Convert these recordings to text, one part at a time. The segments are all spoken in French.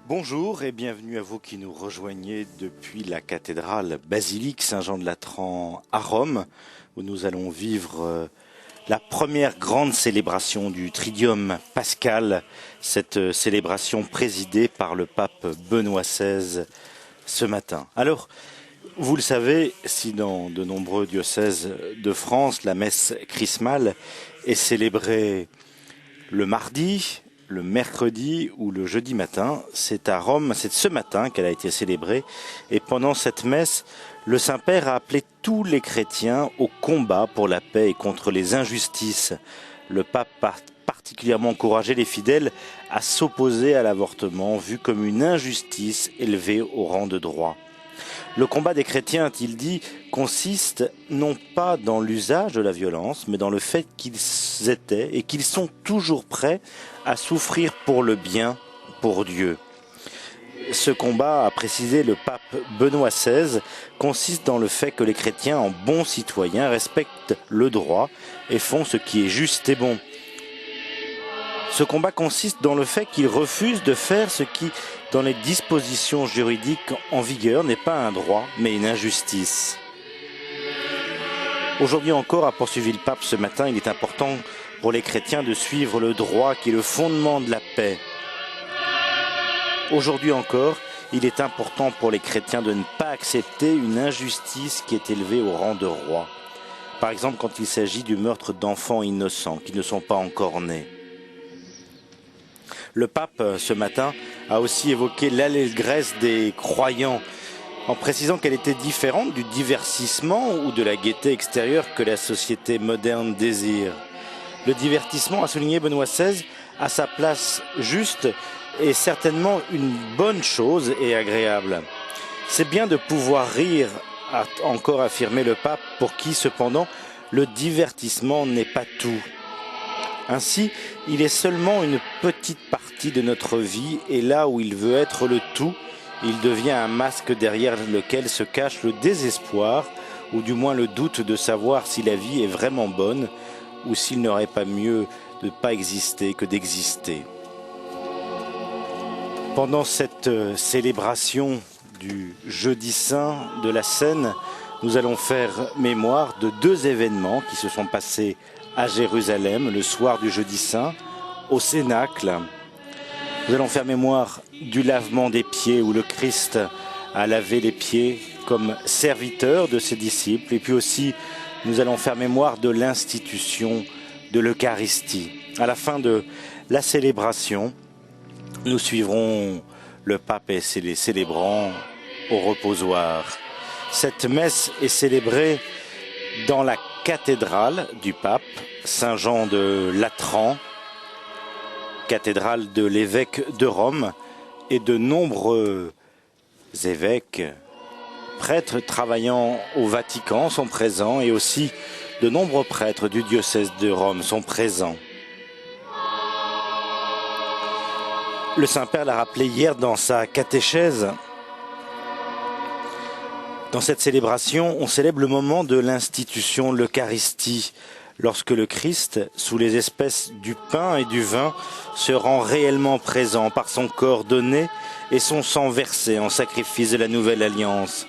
Bonjour et bienvenue à vous qui nous rejoignez depuis la cathédrale basilique Saint-Jean de Latran à Rome, où nous allons vivre la première grande célébration du Triduum pascal, cette célébration présidée par le pape Benoît XVI ce matin. Alors, vous le savez, si dans de nombreux diocèses de France, la messe chrismale est célébrée le mardi, le mercredi ou le jeudi matin, c'est à Rome, c'est ce matin qu'elle a été célébrée. Et pendant cette messe, le Saint-Père a appelé tous les chrétiens au combat pour la paix et contre les injustices. Le pape a particulièrement encouragé les fidèles à s'opposer à l'avortement, vu comme une injustice élevée au rang de droit. Le combat des chrétiens, a-t-il dit, consiste non pas dans l'usage de la violence, mais dans le fait qu'ils étaient et qu'ils sont toujours prêts à souffrir pour le bien, pour Dieu. Ce combat, a précisé le pape Benoît XVI, consiste dans le fait que les chrétiens, en bons citoyens, respectent le droit et font ce qui est juste et bon. Ce combat consiste dans le fait qu'ils refusent de faire ce qui, dans les dispositions juridiques en vigueur, n'est pas un droit, mais une injustice. Aujourd'hui encore, a poursuivi le pape ce matin, il est important pour les chrétiens de suivre le droit qui est le fondement de la paix. Aujourd'hui encore, il est important pour les chrétiens de ne pas accepter une injustice qui est élevée au rang de roi. Par exemple, quand il s'agit du meurtre d'enfants innocents qui ne sont pas encore nés. Le pape, ce matin, a aussi évoqué l'allégresse des croyants, en précisant qu'elle était différente du divertissement ou de la gaieté extérieure que la société moderne désire. Le divertissement, a souligné Benoît XVI, a sa place juste et certainement une bonne chose et agréable. C'est bien de pouvoir rire, a encore affirmé le pape, pour qui, cependant, le divertissement n'est pas tout. Ainsi, il est seulement une petite partie de notre vie et là où il veut être le tout, il devient un masque derrière lequel se cache le désespoir ou du moins le doute de savoir si la vie est vraiment bonne ou s'il n'aurait pas mieux de ne pas exister que d'exister. Pendant cette célébration du Jeudi Saint de la Seine, nous allons faire mémoire de deux événements qui se sont passés à Jérusalem, le soir du Jeudi Saint, au Cénacle. Nous allons faire mémoire du lavement des pieds, où le Christ a lavé les pieds comme serviteur de ses disciples. Et puis aussi, nous allons faire mémoire de l'institution de l'Eucharistie. À la fin de la célébration, nous suivrons le pape et les célébrants au reposoir. Cette messe est célébrée dans la cathédrale du pape, Saint-Jean de Latran, cathédrale de l'évêque de Rome, et de nombreux évêques, prêtres travaillant au Vatican sont présents, et aussi de nombreux prêtres du diocèse de Rome sont présents. Le Saint-Père l'a rappelé hier dans sa catéchèse. Dans cette célébration, on célèbre le moment de l'institution, l'Eucharistie, lorsque le Christ, sous les espèces du pain et du vin, se rend réellement présent par son corps donné et son sang versé en sacrifice de la nouvelle alliance.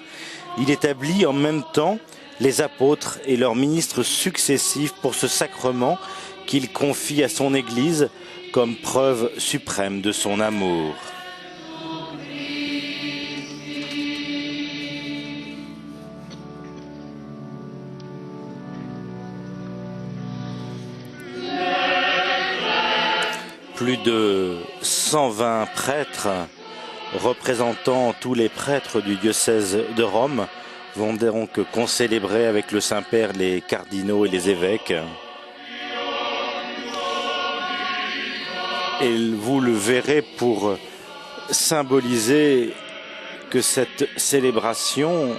Il établit en même temps les apôtres et leurs ministres successifs pour ce sacrement qu'il confie à son Église comme preuve suprême de son amour. Plus de 120 prêtres représentant tous les prêtres du diocèse de Rome vont donc concélébrer avec le Saint-Père les cardinaux et les évêques. Et vous le verrez pour symboliser que cette célébration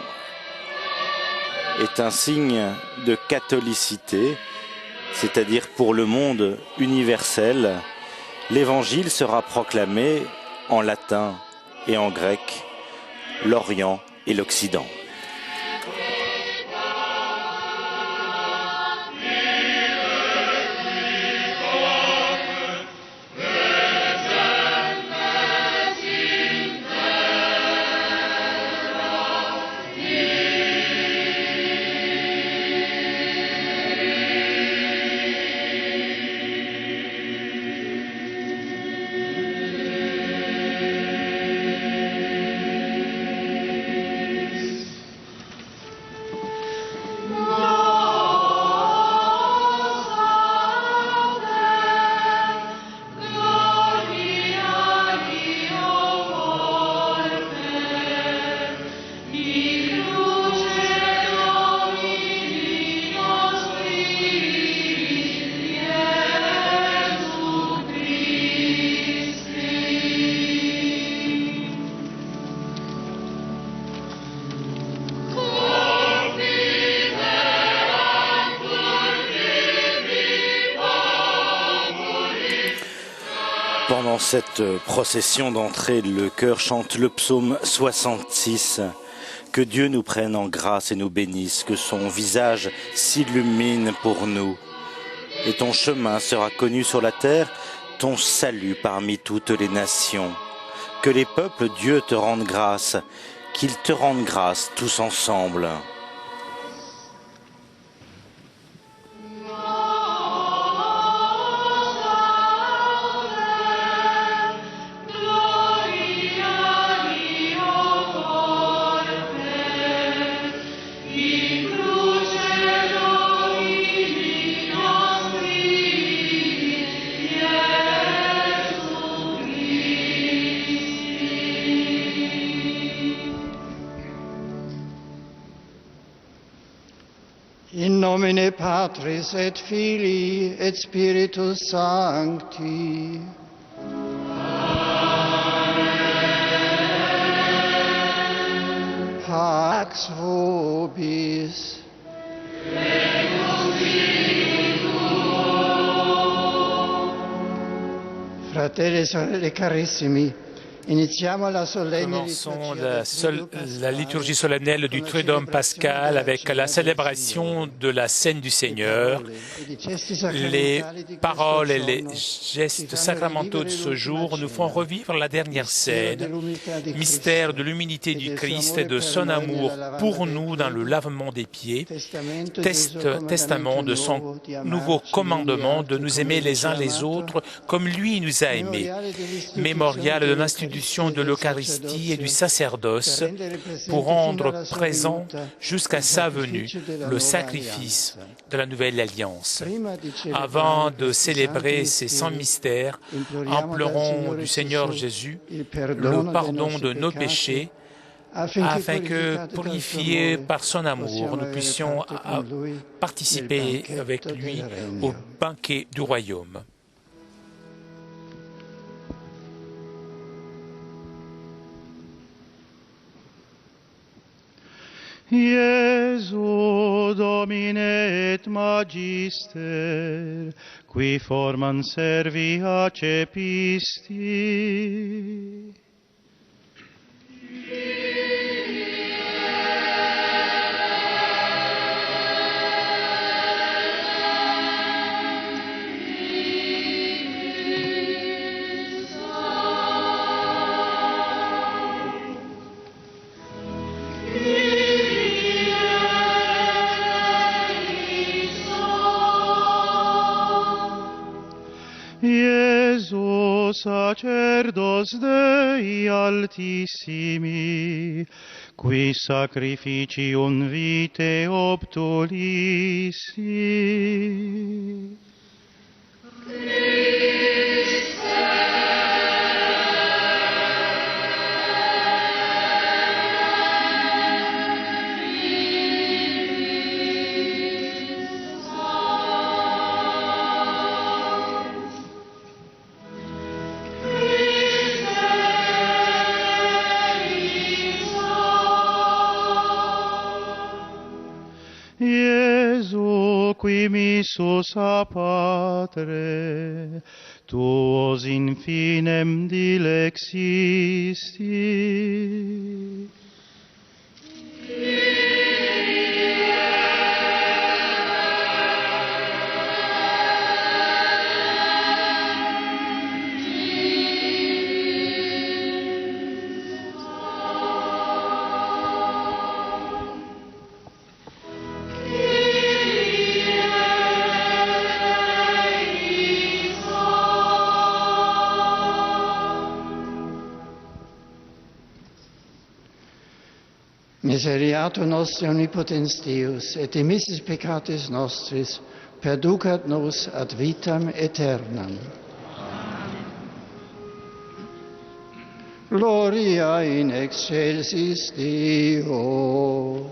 est un signe de catholicité, c'est-à-dire pour le monde universel. L'Évangile sera proclamé en latin et en grec, l'Orient et l'Occident. Pendant cette procession d'entrée, le chœur chante le psaume 66. Que Dieu nous prenne en grâce et nous bénisse, que son visage s'illumine pour nous. Et ton chemin sera connu sur la terre, ton salut parmi toutes les nations. Que les peuples, Dieu te rende grâce, qu'ils te rendent grâce tous ensemble. In nomine Patris et Filii et Spiritus Sancti. Amen. Pax vobis. Fratelli e sorelle carissimi, Commençons la liturgie solennelle du Triduum pascal avec la célébration de la scène du Seigneur. Les paroles et les gestes sacramentaux de ce jour nous font revivre la dernière scène, mystère de l'humilité du Christ et de son amour pour nous dans le lavement des pieds, testament de son nouveau commandement de nous aimer les uns les autres comme lui nous a aimés, mémorial de l'institution de l'Eucharistie et du sacerdoce pour rendre présent jusqu'à sa venue le sacrifice de la nouvelle alliance. Avant de célébrer ces saints mystères, implorons du Seigneur Jésus le pardon de nos péchés afin que, purifiés par son amour, nous puissions participer avec lui au banquet du royaume. Iesu Domine et Magister, qui formam servi accepisti. Iesus, sacerdos Dei Altissimi, qui sacrificium vitae obtulissi. Iesu, qui missus a Patre, tuos in finem dilexisti. Miseriatur nostri omnipotens Deus, et dimissis peccatis nostris, perducat nos ad vitam aeternam. Gloria in excelsis Deo.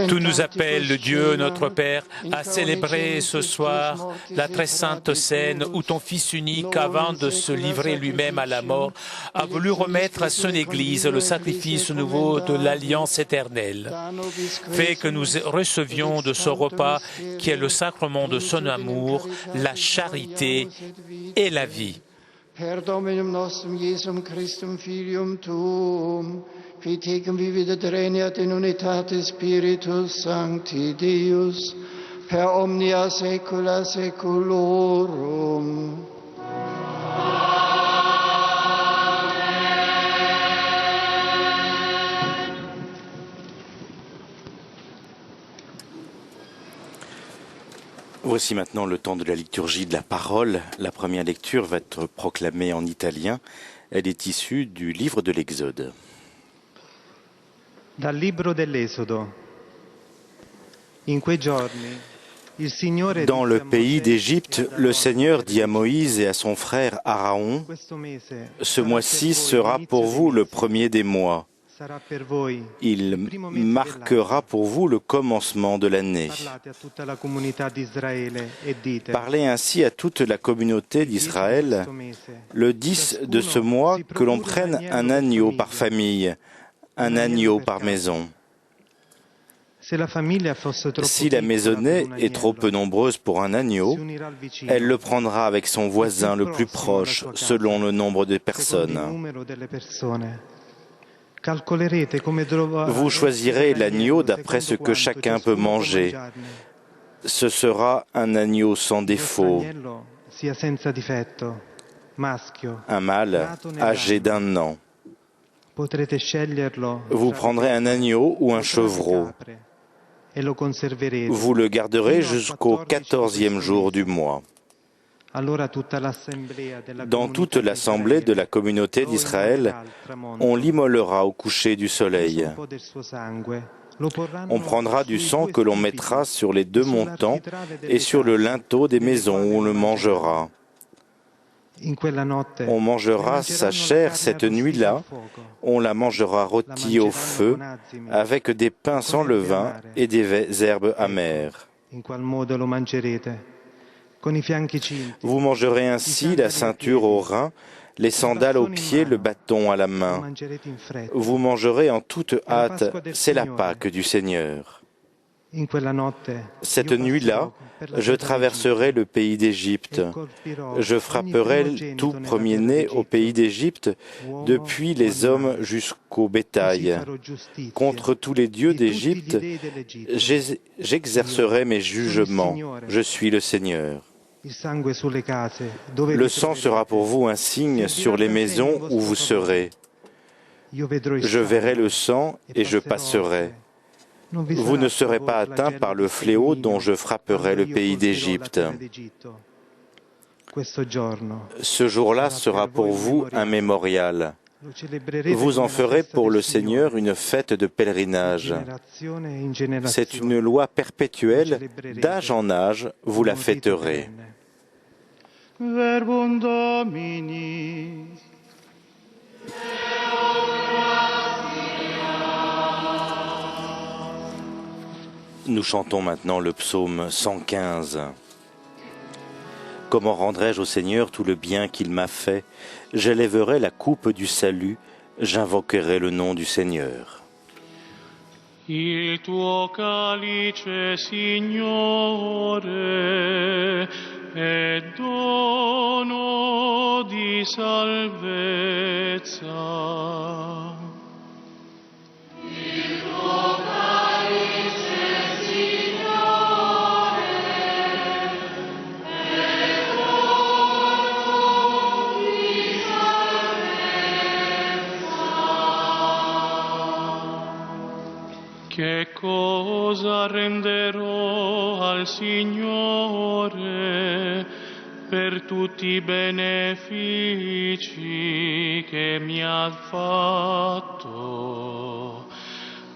Tout nous appelle, le Dieu, notre Père, à célébrer ce soir la très sainte scène où ton Fils unique, avant de se livrer lui-même à la mort, a voulu remettre à son Église le sacrifice nouveau de l'alliance éternelle. Fais que nous recevions de ce repas qui est le sacrement de son amour, la charité et la vie. Per Dominum nostrum Iesum Christum Filium Tuum, qui tecum vivit regnat in unitate Spiritus Sancti Deus, per omnia saecula saeculorum. Voici maintenant le temps de la liturgie de la parole. La première lecture va être proclamée en italien. Elle est issue du livre de l'Exode. Dal libro dell'Esodo. In quei giorni, il Signore Dans le disse a pays Mosè d'Égypte, e ad le Aaron, Seigneur dit à Moïse et à son frère Aaron, questo mese ce sarà mois-ci per voi sera l'inizio pour dei vous le mesi. premier des mois. Sarà per voi Il primo mese marquera dell'anno. pour vous le commencement de l'année. Parlate a tutta la comunità di Israele e dite: Parlez ainsi à toute la communauté d'Israël le 10 de ce mois que l'on prenne un agneau par famille, un agneau par maison. Se la famiglia fosse troppo Si la piccola maisonnée per un est trop peu agnello, nombreuse pour un agneau, si unirà al vicino, elle le prendra avec son voisin le plus proche, selon le nombre de secondo il personnes. numero delle persone. Calcolerete come trova- Vous choisirez l'agneau d'après ce secondo que quanto chacun peut ciascuno può manger. mangiarne. Ce sera un agneau sans Il vostro défaut, agnello sia senza difetto, maschio. un mâle âgé d'un an. Potrete sceglierlo Vous tra prendrez un agneau ou un o tra le chevreau. capre e lo conserverete. Vous le garderez fino al jusqu'au 14 14e jour du mese. mois. Allora tutta l'assemblea della Dans toute comunità l'assemblée de la d'Israele communauté lo d'Israël, immolerà al tramonto. on l'immolera au coucher du Preso soleil. un po' del suo sangue, lo porranno On prendra du sui sang due que l'on stipiti mettra sur les deux montants sull'architrave et delle sur le case, linteau des nelle maisons quali où on lo le mangera. In quella notte On mangera ne sa mangeranno chair la carne cette arrostita nuit-là, al fuoco. on la mangera La rôtie au mangeranno feu con azimi, avec des pains sans con erbe levain amare. et des herbes amères. In qual modo lo mangerete? Con i fianchi cinti, Vous mangerez ainsi la ceinture aux reins, les sandales aux pieds, le bâton à la lo main. mangerete in fretta. Vous mangerez en toute hâte, c'est la Pâque du Seigneur. In quella notte Cette io nuit-là, passerò per la je terra traverserai le pays d'Égypte. d'Egitto e colpirò Je ogni frapperai primogenito tout nella premier-né terra au pays d'Égypte, uomo depuis o les hommes animale. jusqu'au Così bétail. farò giustizia Contre tous les dieux di tutti gli d'Égypte, dei dell'Egitto. j'exercerai mes jugements. Je suis le Seigneur. Il sangue sulle case, dove Le vi sang troverete. sera pour vous un signe sur les maisons où vous serez. Io vedrò il Je verrai sangue le sang et je passerai. Non vi Vous sarà ne serez per pas voi atteint flagello par di le fléau sterminio dont je frapperai quando le io pays colpirò la d'Égypte. terra d'Egitto. Questo giorno Ce jour-là sera pour vous un mémorial. lo celebrerete Vous en come la ferez festa pour del le Seigneur Signore. une fête de Di pèlerinage. generazione in generazione. C'est une loi perpétuelle, d'âge en âge, vous la Un rito fêterez. perenne. Verbum Domini. Nous chantons maintenant le psaume 115. Comment rendrai-je au Seigneur tout le bien qu'il m'a fait? J'élèverai la coupe du salut, j'invoquerai le nom du Seigneur. Il tuo calice, Signore, è dono di salvezza. Che cosa renderò al Signore per tutti i benefici che mi ha fatto?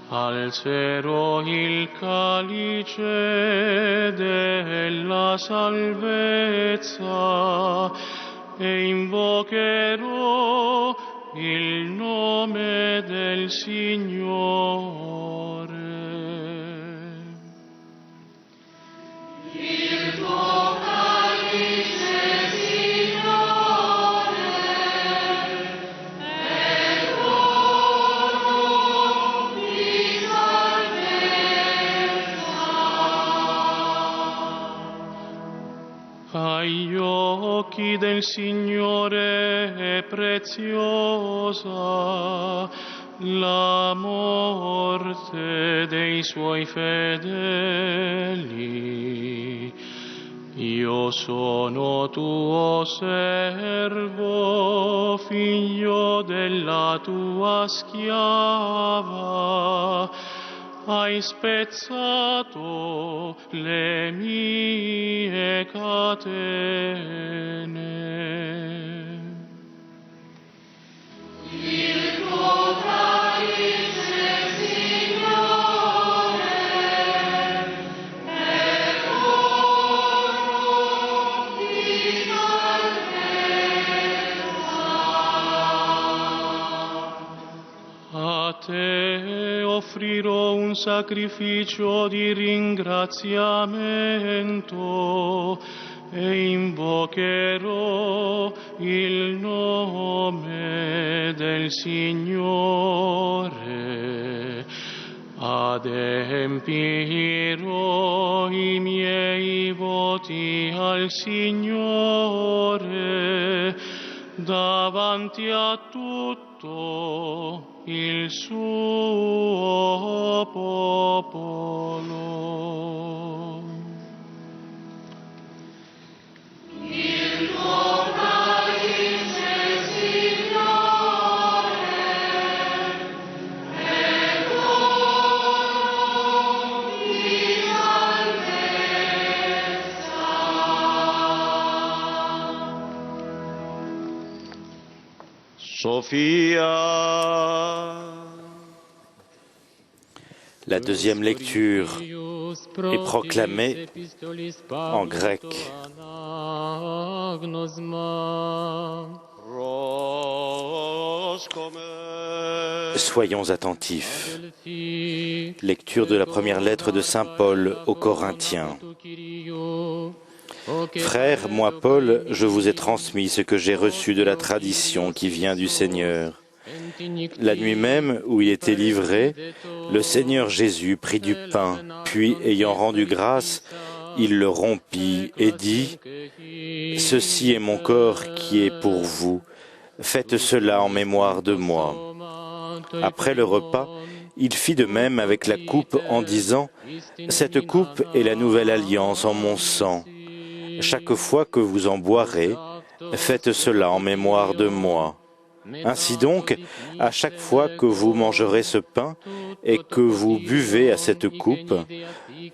Alzerò il calice della salvezza e invocherò il nome del Signore. Il tuo calice, Signore, è l'oro di salvezza. Agli occhi del Signore è preziosa la morte dei suoi fedeli. Io sono tuo servo, figlio della tua schiava. Hai spezzato le mie catene. Il tuo calice, Signore, è l'oro di salvezza. A te offrirò un sacrificio di ringraziamento e invocherò il nome del Signore. Adempirò i miei voti al Signore davanti a tutto il suo popolo. Il tuo calice, Signore, è l'oro di salvezza. Sophia. La deuxième lecture est proclamée en grec. Soyons attentifs. Lecture de la première lettre de saint Paul aux Corinthiens. Frères, moi Paul, je vous ai transmis ce que j'ai reçu de la tradition qui vient du Seigneur. La nuit même où il était livré, le Seigneur Jésus prit du pain, puis, ayant rendu grâce, il le rompit et dit : « Ceci est mon corps qui est pour vous. Faites cela en mémoire de moi. » Après le repas, il fit de même avec la coupe en disant : « Cette coupe est la nouvelle alliance en mon sang. Chaque fois que vous en boirez, faites cela en mémoire de moi. » Ainsi donc, à chaque fois que vous mangerez ce pain et que vous buvez à cette coupe,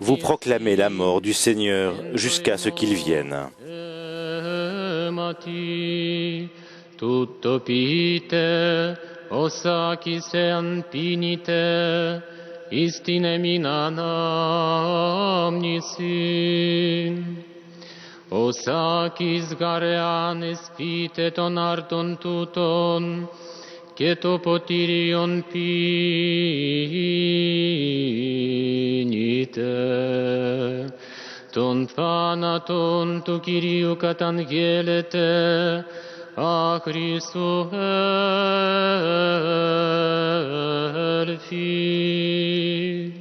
vous proclamez la mort du Seigneur jusqu'à ce qu'il vienne. Tutto pite, osakis pinite, istine minanamnisin. Osakis garean espite ton ardon tuton, que to potirion pinite. Ton thanaton tu Kyriou katangelete, a Christu elfi.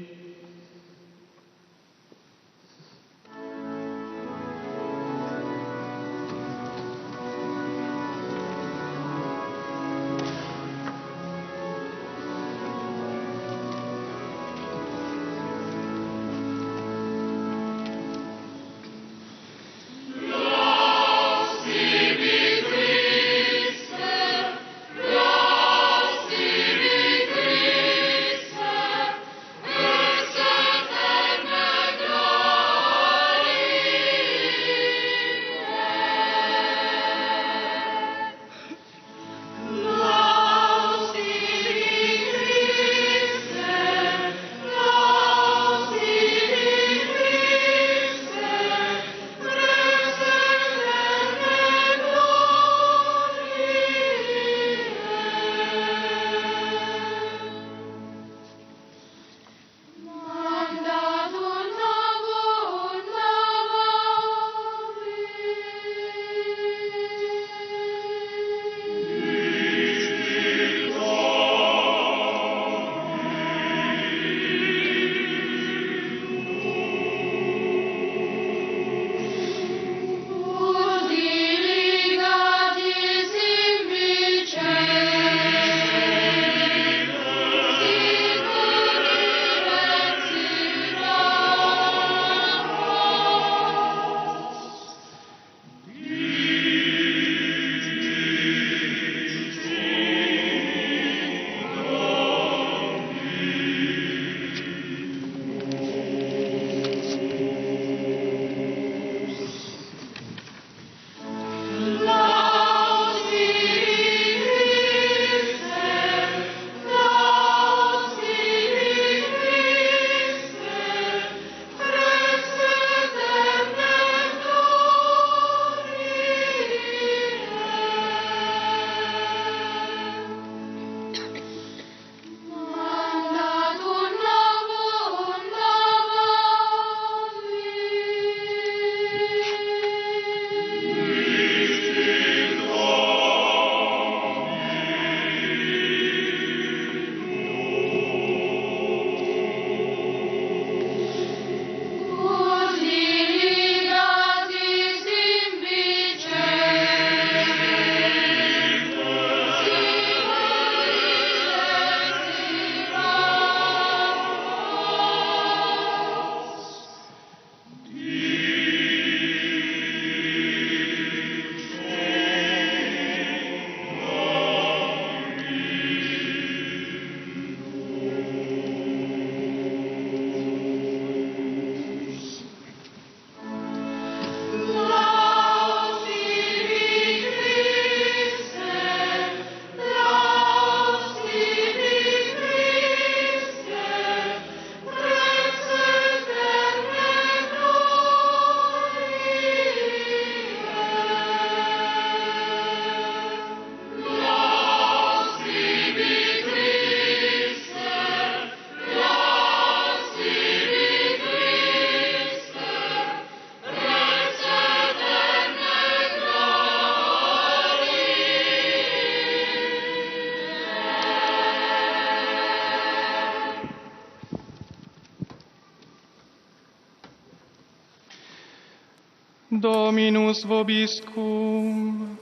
Dominus vobiscum.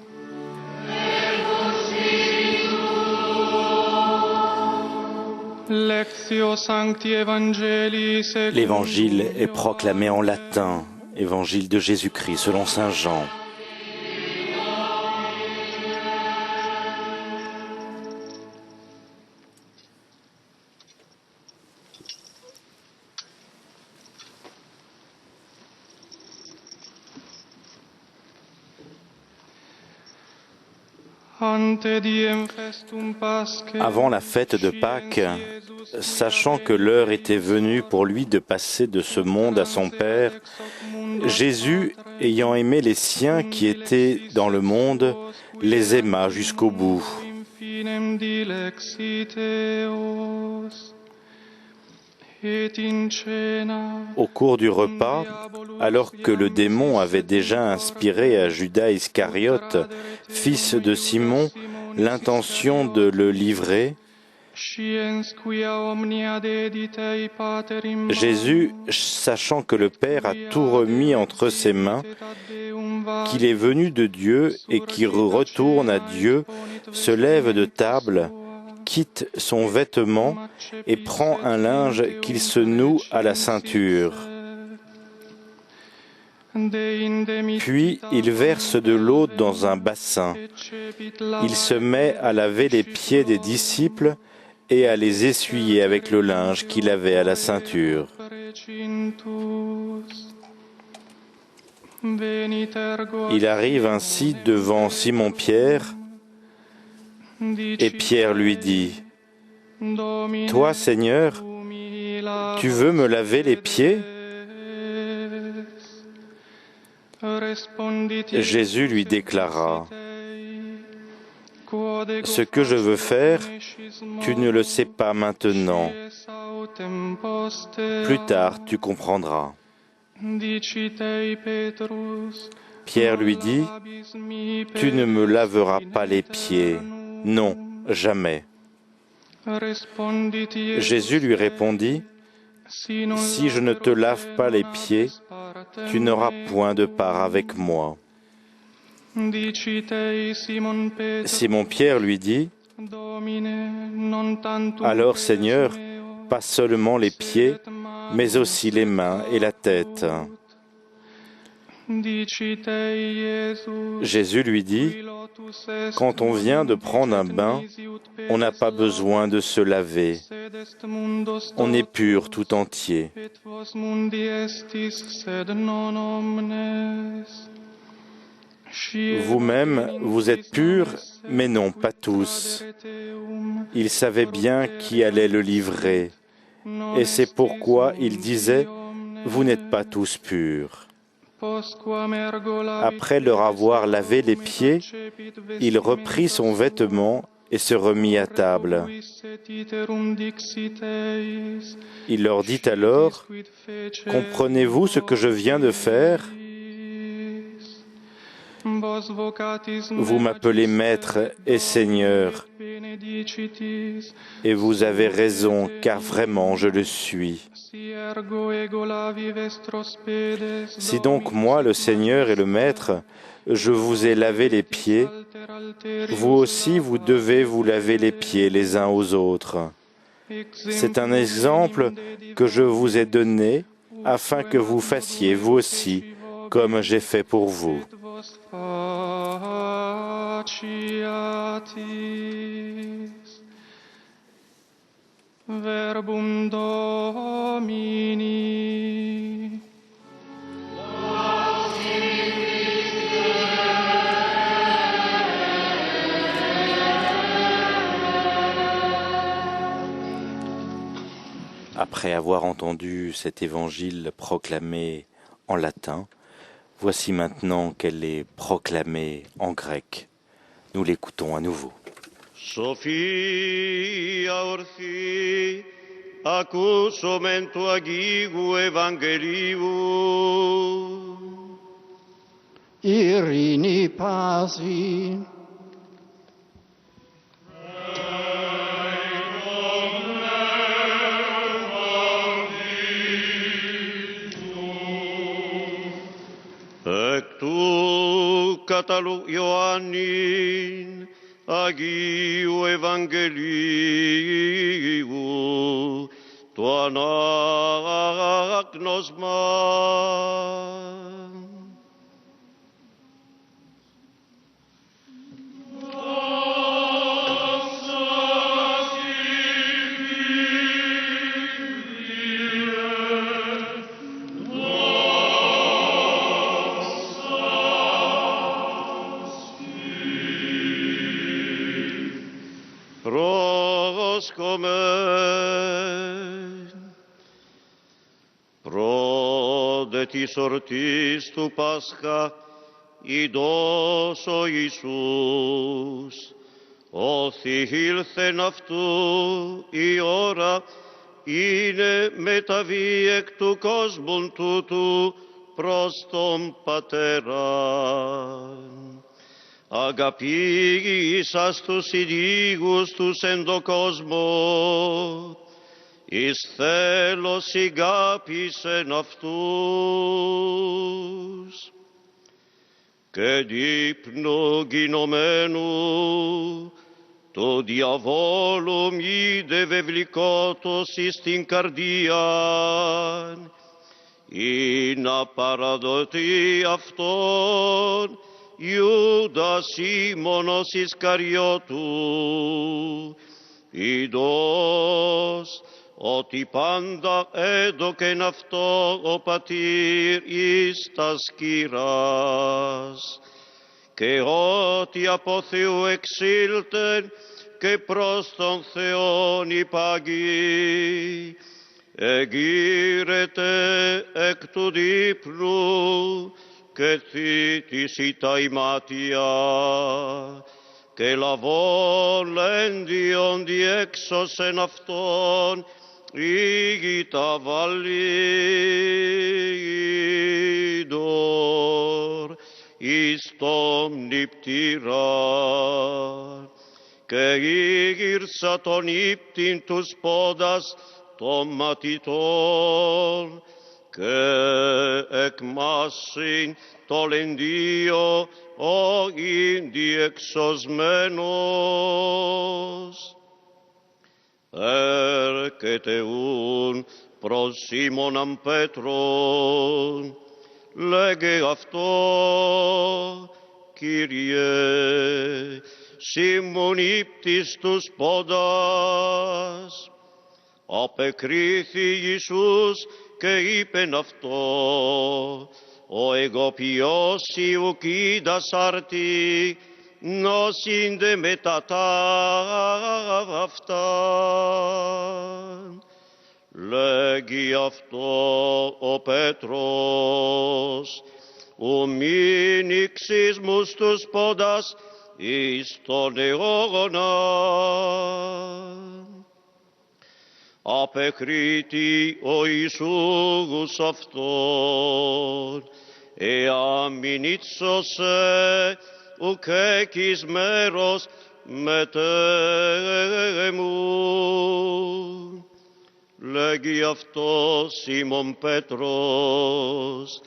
Lectio Sancti Evangelii secundum. L'évangile est proclamé en latin, évangile de Jésus-Christ selon saint Jean. Avant la fête de Pâques, sachant que l'heure était venue pour lui de passer de ce monde à son Père, Jésus, ayant aimé les siens qui étaient dans le monde, les aima jusqu'au bout. Au cours du repas, alors que le démon avait déjà inspiré à Judas Iscariote, fils de Simon, l'intention de le livrer, Jésus, sachant que le Père a tout remis entre ses mains, qu'il est venu de Dieu et qu'il retourne à Dieu, se lève de table, quitte son vêtement et prend un linge qu'il se noue à la ceinture. Puis il verse de l'eau dans un bassin. Il se met à laver les pieds des disciples et à les essuyer avec le linge qu'il avait à la ceinture. Il arrive ainsi devant Simon-Pierre, et Pierre lui dit, « Toi, Seigneur, tu veux me laver les pieds ?» Jésus lui déclara, « Ce que je veux faire, tu ne le sais pas maintenant. Plus tard, tu comprendras. » Pierre lui dit, « Tu ne me laveras pas les pieds. Non, jamais. » Jésus lui répondit, « Si je ne te lave pas les pieds, tu n'auras point de part avec moi. » Simon-Pierre lui dit, « Alors, Seigneur, pas seulement les pieds, mais aussi les mains et la tête. » Jésus lui dit, « Quand on vient de prendre un bain, on n'a pas besoin de se laver. On est pur tout entier. » Vous-même, vous êtes purs, mais non, pas tous. Il savait bien qui allait le livrer, et c'est pourquoi il disait, « Vous n'êtes pas tous purs. » Après leur avoir lavé les pieds, il reprit son vêtement et se remit à table. Il leur dit alors, « Comprenez-vous ce que je viens de faire ? Vous m'appelez Maître et Seigneur, et vous avez raison, car vraiment je le suis. Si donc moi, le Seigneur et le Maître, je vous ai lavé les pieds, vous aussi vous devez vous laver les pieds les uns aux autres. C'est un exemple que je vous ai donné, afin que vous fassiez vous aussi, comme j'ai fait pour vous. » Verbum Domini. Après avoir entendu cet évangile proclamé en latin, voici maintenant qu'elle est proclamée en grec. Nous l'écoutons à nouveau. Sophia orthi, acusomεν tu agigu evangelium. Irini pasi. Ec καταλού Ιωάννην, Αγίου Ευαγγελίου, το ανάγνωσμα. Πρώτε της ορτής του Πάσχα, ηδώς ο Ιησούς, όθη ήλθεν αυτού η ώρα, είναι μεταβεί εκ του κόσμου τούτου προς τον Πατέραν. Αγαπήσας τους ειδίγους τους εν το κόσμο, εις θέλος ηγάπησεν αυτούς. Και δείπνο γινωμένου, το διαβόλου μη δε βεβλικότος εις την καρδίαν, ή να παραδοθεί αυτόν, Ιούδας Σίμωνος Ισκαριώτου, ειδός ότι πάντα έδωκεν αυτό ο Πατήρ εις τας κύρας, και ότι από Θεού εξήλθεν και προς τον Θεόν υπάγει, εγείρεται εκ του δείπνου και θύτιση τα ημάτια, και λαβών έντιον διέξωσεν αυτόν ήγητα βαλίδωρ εις τον νηπτήρα, και ήγηρσα τον ύπτην τους πόδας των μαθητών, και εκμάσιν το λεντίο ο διεξωσμένος. Έρχεται ούν προς Σίμωναν Πέτρον, λέγε αυτό, Κύριε, Σίμων ύπτης τους πόδας. Απεκρίθη Ιησούς και είπεν αυτό, ο εγώ ποιώσει ουκ είδας άρτη, νόσιντε μετά ταύτα. Λέγει αυτό ο Πέτρος, ου μην ηξείς μου στους πόδας εις τον αιώνα. Απεκρίτη ο Ιησούς αυτόν, εάν μην ύψωσε ουκ έκεις μέρος μετέμου. Λέγει αυτό Σίμων Πέτρος,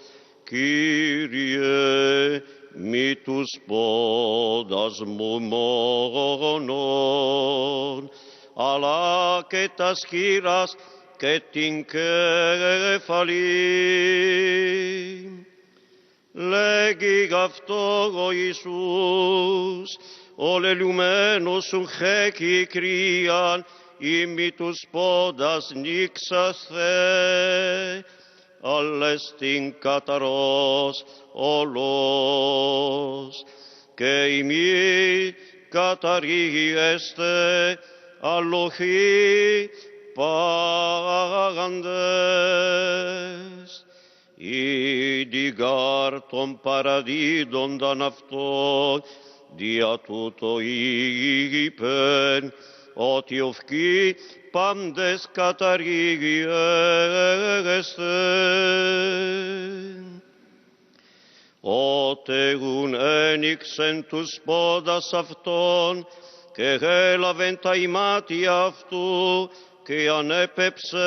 Κύριε, μη τους πόδας μου μόνον, αλλά και τας χείρας και την κέφαλη. Λέγει αυτό ο Ιησούς, ο λελουμένος σου χέκει κρύαν, ή μη τους πόδας νίξαθε, αλλά στην καταρός όλος, και ημί καταρρίγεστε αλοχοί πάντες. Ήδη γάρ των παραδίδονταν αυτόν, δια τούτο είπεν, ότι οφκοί πάντες καταρρίγεστε. Ότε γουν ένοιξεν τους πόδας αυτών, και έλαβεν τα ημάτια αυτού, και ανέπεψεν.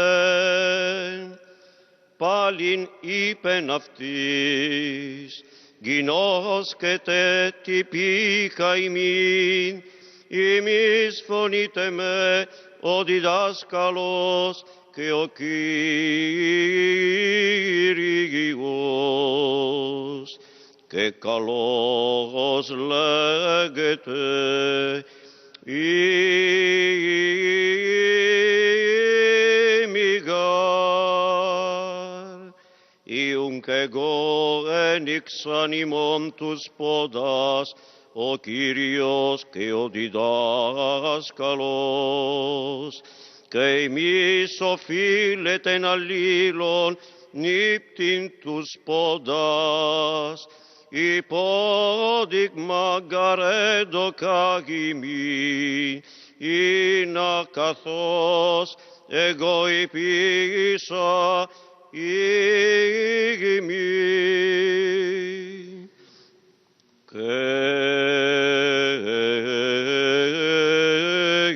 Πάλιν είπεν αυτής, γινώσκετε τυπίκα ημίν, ημείς φωνείτε με ο διδάσκαλος και ο Κύριος, και καλώς λέγεται ημιγάρ, ιουν και εγώ ένιξαν ημών τους πόδας, ο Κύριος και ο διδάσκαλος, και εμείς οφείλετε αλλήλων νύπτην τους πόδας, υπόδειγμα γαρέντο καγημί, είναι καθώς εγώ υπήσα ηγημή. Και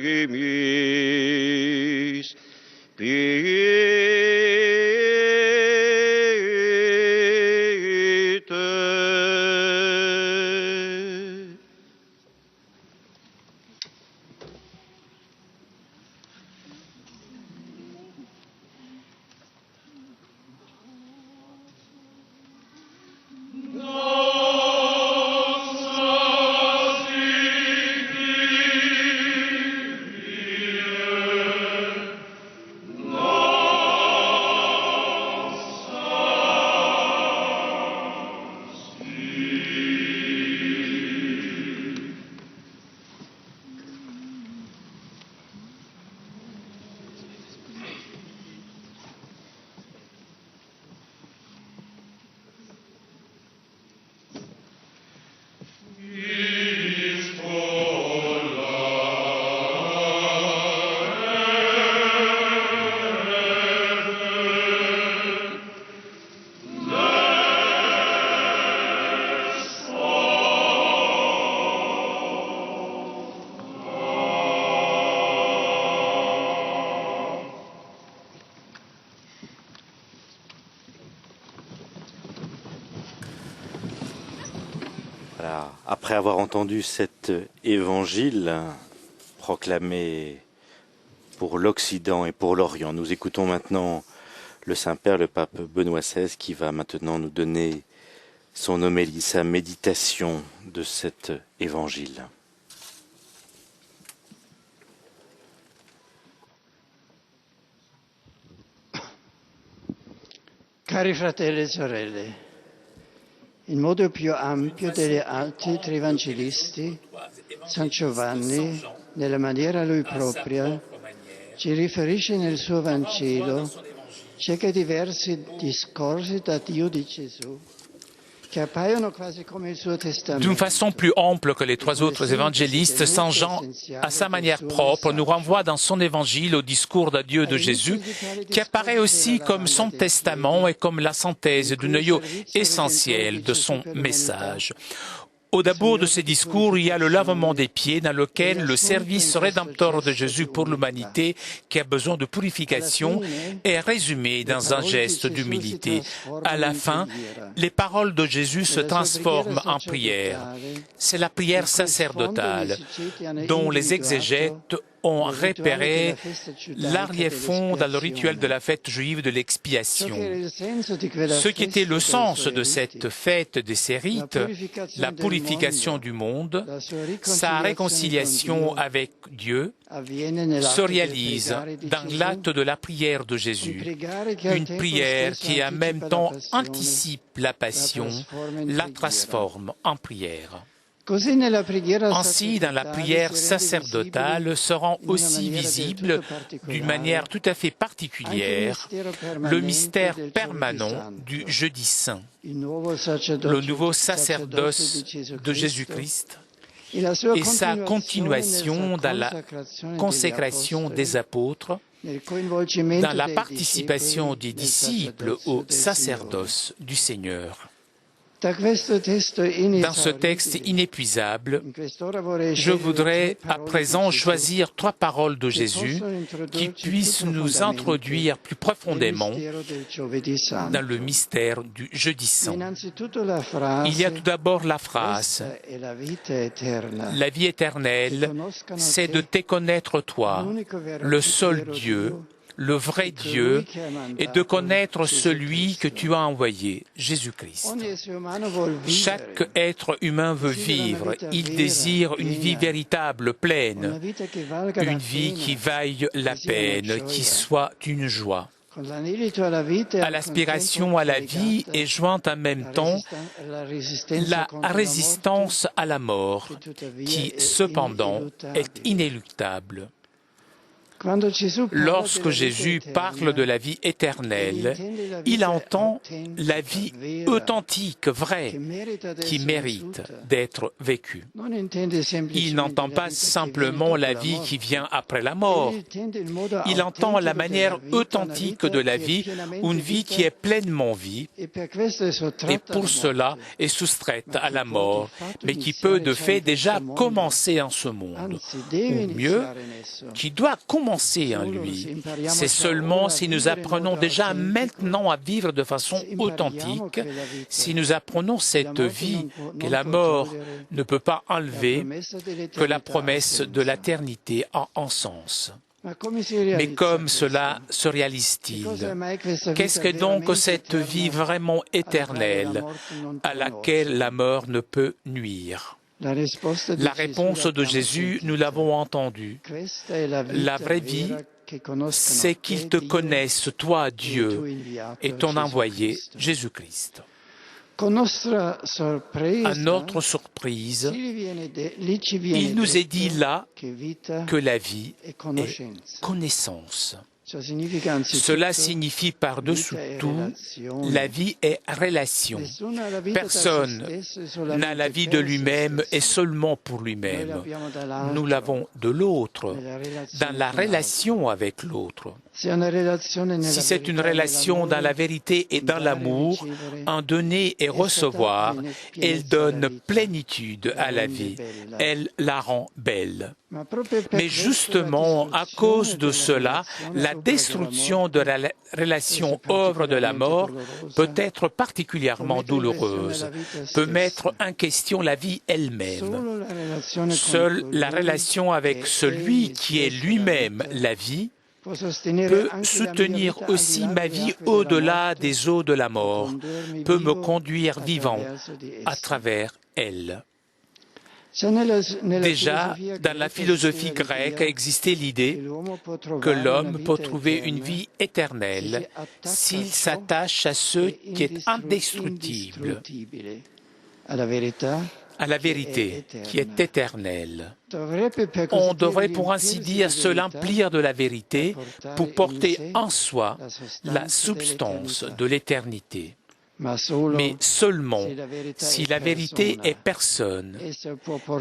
εμείς Voilà. Après avoir entendu cet évangile proclamé pour l'Occident et pour l'Orient, nous écoutons maintenant le Saint-Père, le pape Benoît XVI, qui va maintenant nous donner son homélie, sa méditation de cet évangile. Cari fratelli e sorelle, in modo più ampio degli altri tre evangelisti, San Giovanni, nella maniera lui propria, ci riferisce nel suo Vangelo circa diversi discorsi da Dio di Gesù, che appaiono quasi come il suo testamento. D'une façon plus ample que les trois autres évangélistes, Saint Jean, à sa manière propre, nous renvoie dans son évangile au discours d'adieu de Jésus, qui apparaît aussi comme son testament et comme la synthèse du noyau essentiel de son message. Au d'abord de ces discours, il y a le lavement des pieds dans lequel le service rédempteur de Jésus pour l'humanité qui a besoin de purification est résumé dans un geste d'humilité. À la fin, les paroles de Jésus se transforment en prière. C'est la prière sacerdotale dont les exégètes ont repéré l'arrière-fond dans le rituel de la fête juive de l'expiation. Ce qui était le sens de cette fête des rites, la purification du monde, sa réconciliation avec Dieu, se réalise dans l'acte de la prière de Jésus. Une prière qui en même temps anticipe la passion, la transforme en prière. Ainsi, dans la prière sacerdotale se rend aussi visible, d'une manière tout à fait particulière, le mystère permanent du Jeudi Saint, le nouveau sacerdoce de Jésus-Christ et sa continuation dans la consécration des apôtres, dans la participation des disciples au sacerdoce du Seigneur. Dans ce texte inépuisable, je voudrais à présent choisir 3 paroles de Jésus qui puissent nous introduire plus profondément dans le mystère du Jeudi Saint. Il y a tout d'abord la phrase « La vie éternelle, c'est de te connaître toi, le seul Dieu, le vrai Dieu, et de connaître celui que tu as envoyé, Jésus-Christ. » Chaque être humain veut vivre, il désire une vie véritable, pleine, une vie qui vaille la peine, qui soit une joie. À l'aspiration à la vie est jointe en même temps la résistance à la mort, qui cependant est inéluctable. Lorsque Jésus parle de la vie éternelle, il entend la vie authentique, vraie, qui mérite d'être vécue. Il n'entend pas simplement la vie qui vient après la mort. Il entend la manière authentique de la vie, une vie qui est pleinement vie, et pour cela est soustraite à la mort, mais qui peut de fait déjà commencer en ce monde, ou mieux, qui doit commencer en lui. C'est seulement si nous apprenons déjà maintenant à vivre de façon authentique, si nous apprenons cette vie que la mort ne peut pas enlever, que la promesse de l'éternité a un sens. Mais comme cela se réalise-t-il? Qu'est-ce que donc cette vie vraiment éternelle à laquelle la mort ne peut nuire? La réponse de Jésus, nous l'avons entendue. La vraie vie, c'est qu'ils te connaissent, toi, Dieu, et ton envoyé, Jésus-Christ. À notre surprise, il nous est dit là que la vie est connaissance. Cela signifie par-dessus tout, la vie est relation. Personne n'a la vie de lui-même et seulement pour lui-même. Nous l'avons de l'autre, dans la relation avec l'autre. Si c'est une relation dans la vérité et dans l'amour, en donner et recevoir, elle donne plénitude à la vie, elle la rend belle. Mais justement, à cause de cela, la destruction de la relation œuvre de la mort peut être particulièrement douloureuse, peut mettre en question la vie elle-même. Seule la relation avec celui qui est lui-même la vie peut soutenir aussi ma vie au-delà des eaux de la mort, peut me conduire vivant à travers elle. Déjà, dans la philosophie grecque existait l'idée que l'homme peut trouver une vie éternelle s'il s'attache à ce qui est indestructible, à la vérité qui est éternelle. On devrait pour ainsi dire se l'emplir de la vérité pour porter en soi la substance de l'éternité. Mais seulement si la vérité est personne,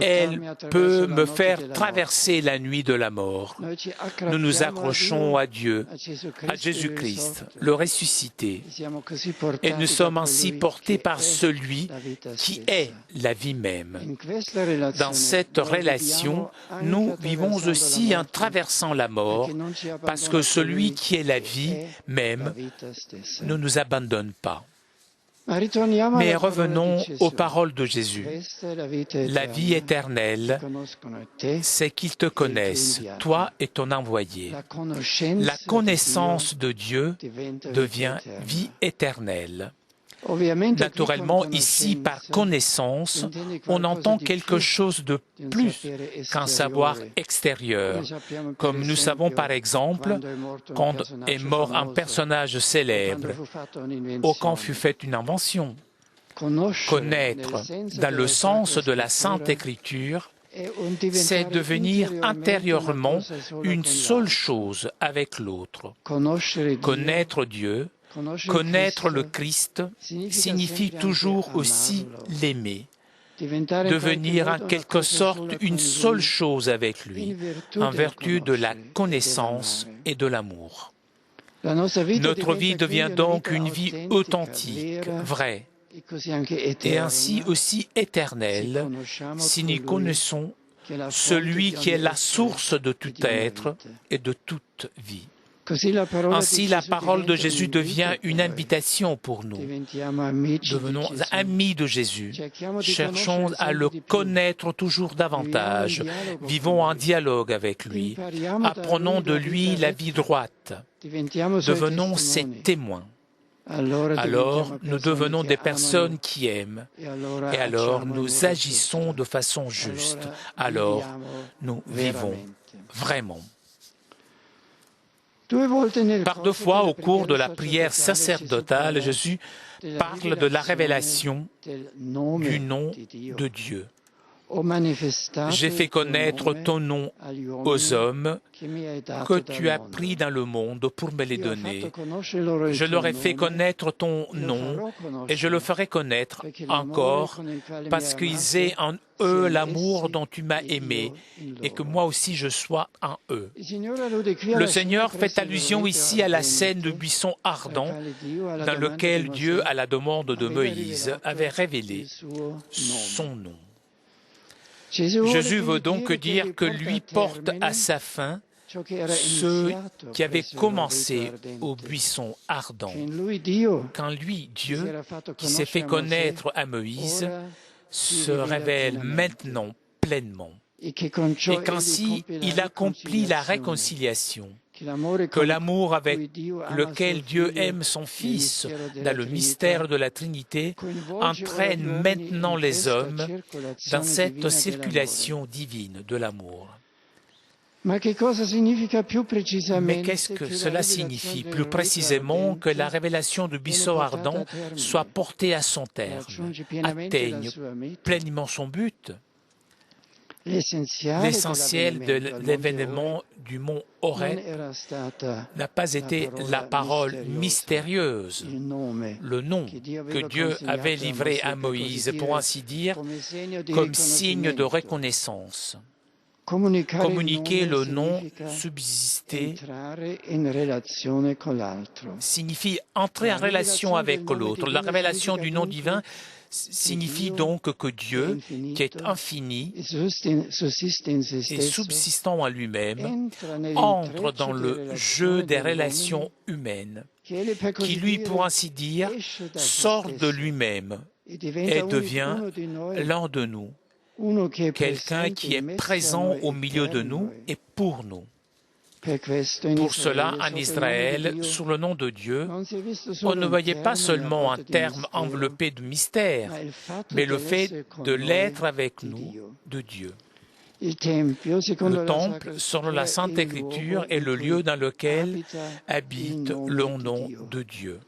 elle peut me faire traverser la nuit de la mort. Nous nous accrochons à Dieu, à Jésus-Christ, le ressuscité, et nous sommes ainsi portés par celui qui est la vie même. Dans cette relation, nous vivons aussi en traversant la mort, parce que celui qui est la vie même ne nous abandonne pas. Mais revenons aux paroles de Jésus. La vie éternelle, c'est qu'ils te connaissent, toi et ton envoyé. La connaissance de Dieu devient vie éternelle. Naturellement, ici, par connaissance, on entend quelque chose de plus qu'un savoir extérieur. Comme nous savons par exemple, quand est mort un personnage célèbre, aucun fut fait une invention. Connaître, dans le sens de la Sainte Écriture, c'est devenir intérieurement une seule chose avec l'autre. Connaître Dieu, connaître le Christ signifie toujours aussi l'aimer, devenir en quelque sorte une seule chose avec lui, en vertu de la connaissance et de l'amour. Notre vie devient donc une vie authentique, vraie, et ainsi aussi éternel, si nous connaissons celui qui est la source de tout être et de toute vie. Ainsi, la parole de Jésus devient une invitation pour nous. Devenons amis de Jésus. Cherchons à le connaître toujours davantage. Vivons en dialogue avec lui. Apprenons de lui la vie droite. Devenons ses témoins. Alors, nous devenons des personnes qui aiment. Et alors, nous agissons de façon juste. Alors, nous vivons vraiment. Par deux fois, au cours de la prière sacerdotale, Jésus parle de la révélation du nom de Dieu. J'ai fait connaître ton nom aux hommes que tu as pris dans le monde pour me les donner. Je leur ai fait connaître ton nom et je le ferai connaître encore parce qu'ils aient en eux l'amour dont tu m'as aimé et que moi aussi je sois en eux. Le Seigneur fait allusion ici à la scène du buisson ardent dans lequel Dieu, à la demande de Moïse, avait révélé son nom. Jésus veut donc dire que lui porte à sa fin ceux qui avaient commencé au buisson ardent. Quand lui, Dieu, qui s'est fait connaître à Moïse, se révèle maintenant pleinement. Et qu'ainsi il accomplit la réconciliation, que l'amour avec lequel Dieu aime son Fils dans le mystère de la Trinité entraîne maintenant les hommes dans cette circulation divine de l'amour. Mais qu'est-ce que cela signifie plus précisément que la révélation du buisson ardent soit portée à son terme, atteigne pleinement son but? L'essentiel de l'événement du mont Horeb n'a pas été la parole mystérieuse, le nom que Dieu avait livré à Moïse, pour ainsi dire, comme signe de reconnaissance. Communiquer le nom subsister signifie entrer en relation avec l'autre. La révélation du nom divin signifie donc que Dieu, qui est infini et subsistant en lui-même, entre dans le jeu des relations humaines, qui lui, pour ainsi dire, sort de lui-même et devient l'un de nous, quelqu'un qui est présent au milieu de nous et pour nous. Pour cela, en Israël, sous le nom de Dieu, on ne voyait pas seulement un terme enveloppé de mystère, mais le fait de l'être avec nous, de Dieu. Le temple, selon la Sainte Écriture, est le lieu dans lequel habite le nom de Dieu.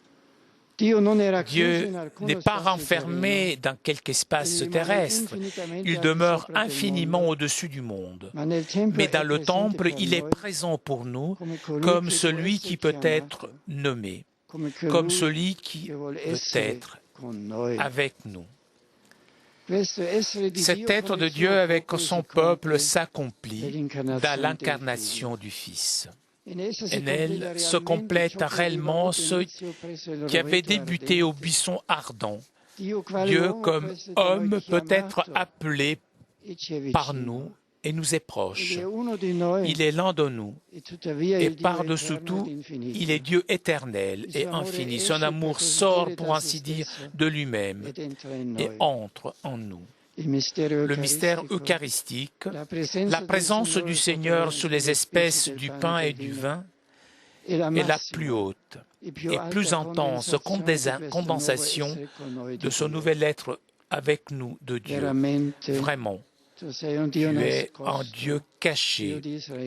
Dieu n'est pas renfermé dans quelque espace terrestre, il demeure infiniment au-dessus du monde. Mais dans le temple, il est présent pour nous comme celui qui peut être nommé, comme celui qui peut être avec nous. Cet être de Dieu avec son peuple s'accomplit dans l'incarnation du Fils. En elle se complète réellement ce qui avait débuté au buisson ardent. Dieu, comme homme, peut être appelé par nous et nous est proche. Il est l'un de nous. Et par-dessous tout, il est Dieu éternel et infini. Son amour sort, pour ainsi dire, de lui-même et entre en nous. Le mystère eucharistique, la présence du Seigneur sous les espèces du pain et du vin est la plus haute et plus intense condensation de ce nouvel être avec nous de Dieu. Vraiment, tu es un Dieu caché,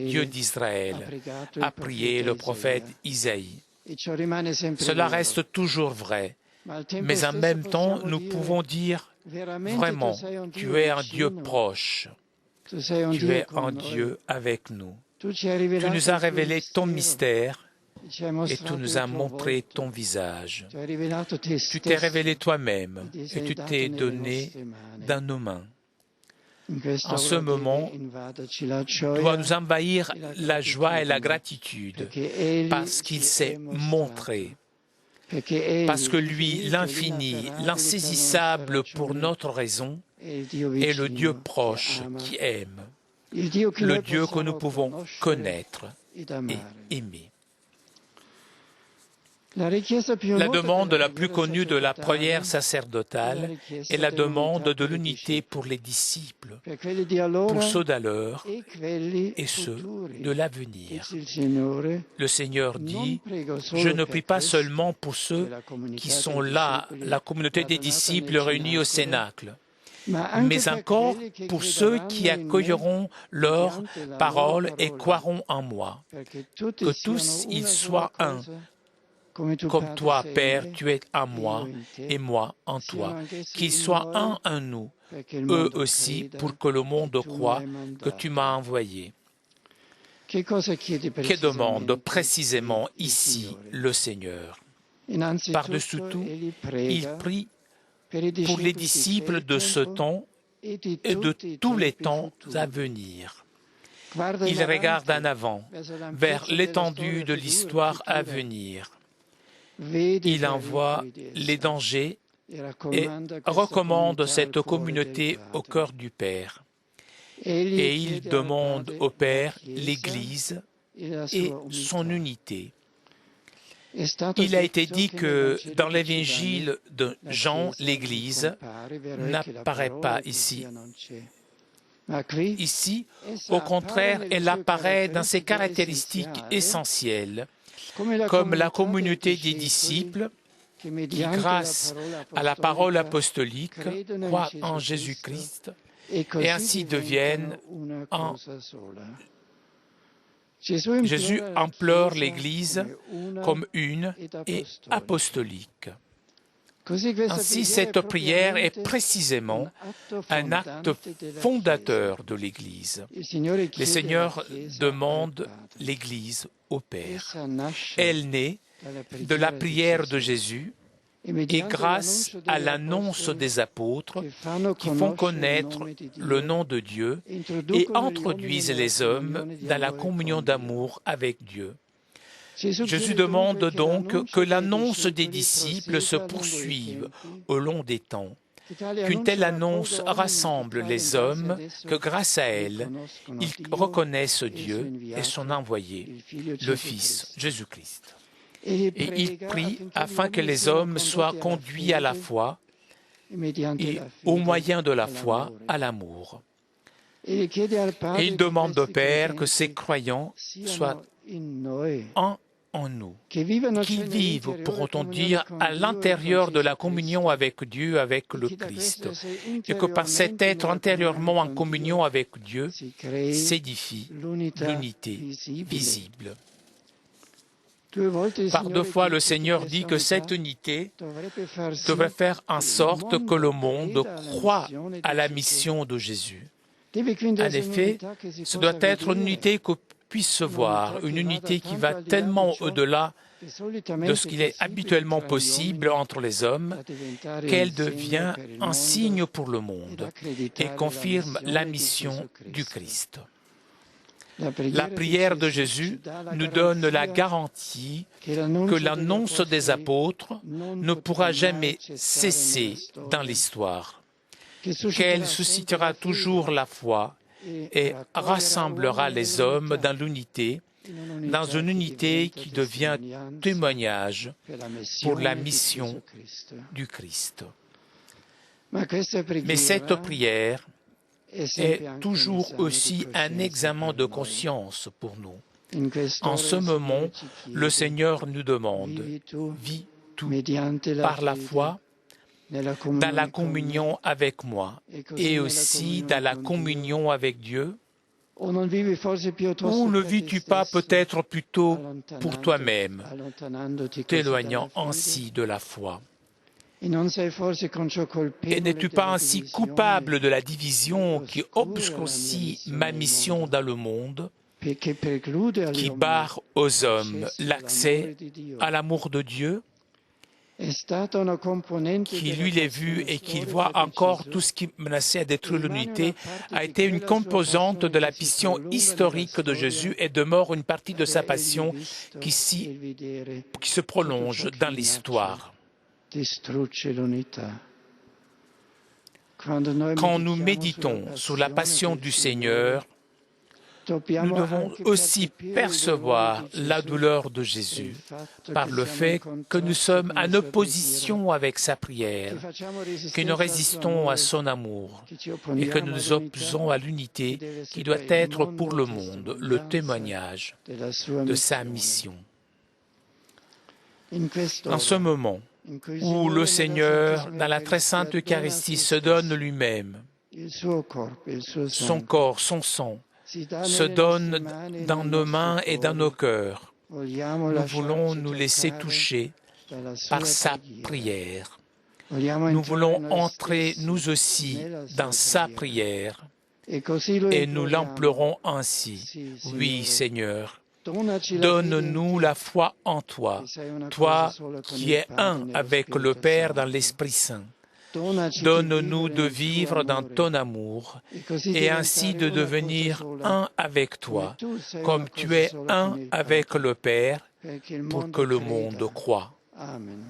Dieu d'Israël, a prié le prophète Isaïe. Cela reste toujours vrai, mais en même temps, nous pouvons dire vraiment, tu es un Dieu proche, tu es un Dieu avec nous. Tu nous as révélé ton mystère et tu nous as montré ton visage. Tu t'es révélé toi-même et tu t'es donné dans nos mains. En ce moment, doit nous envahir la joie et la gratitude parce qu'il s'est montré. parce que lui, l'infini, l'insaisissable pour notre raison, est le Dieu proche qui aime, le Dieu que nous pouvons connaître et aimer. La demande la plus connue de la prière sacerdotale est la demande de l'unité pour les disciples, pour ceux d'alors et ceux de l'avenir. Le Seigneur dit, « Je ne prie pas seulement pour ceux qui sont là, la communauté des disciples réunis au Cénacle, mais encore pour ceux qui accueilleront leur parole et croiront en moi, que tous ils soient un, comme toi, Père, tu es en moi et moi en toi, qu'ils soient un en nous, eux aussi, pour que le monde croie que tu m'as envoyé. » Que demande précisément ici le Seigneur? Par-dessus tout, il prie pour les disciples de ce temps et de tous les temps à venir. Il regarde en avant, vers l'étendue de l'histoire à venir. Il envoie les dangers et recommande cette communauté au cœur du Père. Et il demande au Père l'Église et son unité. Il a été dit que dans l'évangile de Jean, l'Église n'apparaît pas ici. Ici, au contraire, elle apparaît dans ses caractéristiques essentielles, comme la communauté des disciples qui, grâce à la parole apostolique, croient en Jésus-Christ et ainsi deviennent un. Jésus implore l'Église comme une et apostolique. Ainsi, cette prière est précisément un acte fondateur de l'Église. Le Seigneur demande l'Église au Père. Elle naît de la prière de Jésus et grâce à l'annonce des apôtres qui font connaître le nom de Dieu et introduisent les hommes dans la communion d'amour avec Dieu. Jésus demande donc que l'annonce des disciples se poursuive au long des temps, qu'une telle annonce rassemble les hommes, que grâce à elle, ils reconnaissent Dieu et son envoyé, le Fils Jésus-Christ. Et il prie afin que les hommes soient conduits à la foi et, au moyen de la foi, à l'amour. Et il demande au Père que ces croyants soient un en nous, qui vivent, pourrait-on dire, à l'intérieur de la communion avec Dieu, avec le Christ, et que par cet être intérieurement en communion avec Dieu, s'édifie l'unité visible. Par deux fois, le Seigneur dit que cette unité devrait faire en sorte que le monde croie à la mission de Jésus. En effet, ce doit être une unité que puisse se voir, une unité qui va tellement au-delà de ce qu'il est habituellement possible entre les hommes, qu'elle devient un signe pour le monde et confirme la mission du Christ. La prière de Jésus nous donne la garantie que l'annonce des apôtres ne pourra jamais cesser dans l'histoire, qu'elle suscitera toujours la foi et rassemblera les hommes dans l'unité, dans une unité qui devient témoignage pour la mission du Christ. Mais cette prière est toujours aussi un examen de conscience pour nous. En ce moment, le Seigneur nous demande, vis tout par la foi, dans la communion avec moi et aussi dans la communion avec Dieu? Ou ne vis-tu pas peut-être plutôt pour toi-même, t'éloignant ainsi de la foi? Et n'es-tu pas ainsi coupable de la division qui obscurcit ma mission dans le monde, qui barre aux hommes l'accès à l'amour de Dieu? qui lui l'ait vu et qu'il voit encore tout ce qui menaçait à détruire l'unité, a été une composante de la vision historique de Jésus et demeure une partie de sa passion qui se prolonge dans l'histoire. Quand nous méditons sur la passion du Seigneur, nous devons aussi percevoir la douleur de Jésus par le fait que nous sommes en opposition avec sa prière, que nous résistons à son amour et que nous nous opposons à l'unité qui doit être pour le monde le témoignage de sa mission. Dans ce moment où le Seigneur, dans la très sainte Eucharistie, se donne lui-même, son corps, son sang, se donne dans nos mains et dans nos cœurs. Nous voulons nous laisser toucher par sa prière. Nous voulons entrer, nous aussi, dans sa prière et nous l'implorons ainsi. Oui, Seigneur, donne-nous la foi en toi, toi qui es un avec le Père dans l'Esprit Saint. Donne-nous de vivre dans ton amour et ainsi de devenir un avec toi, comme tu es un avec le Père, pour que le monde croie. Amen.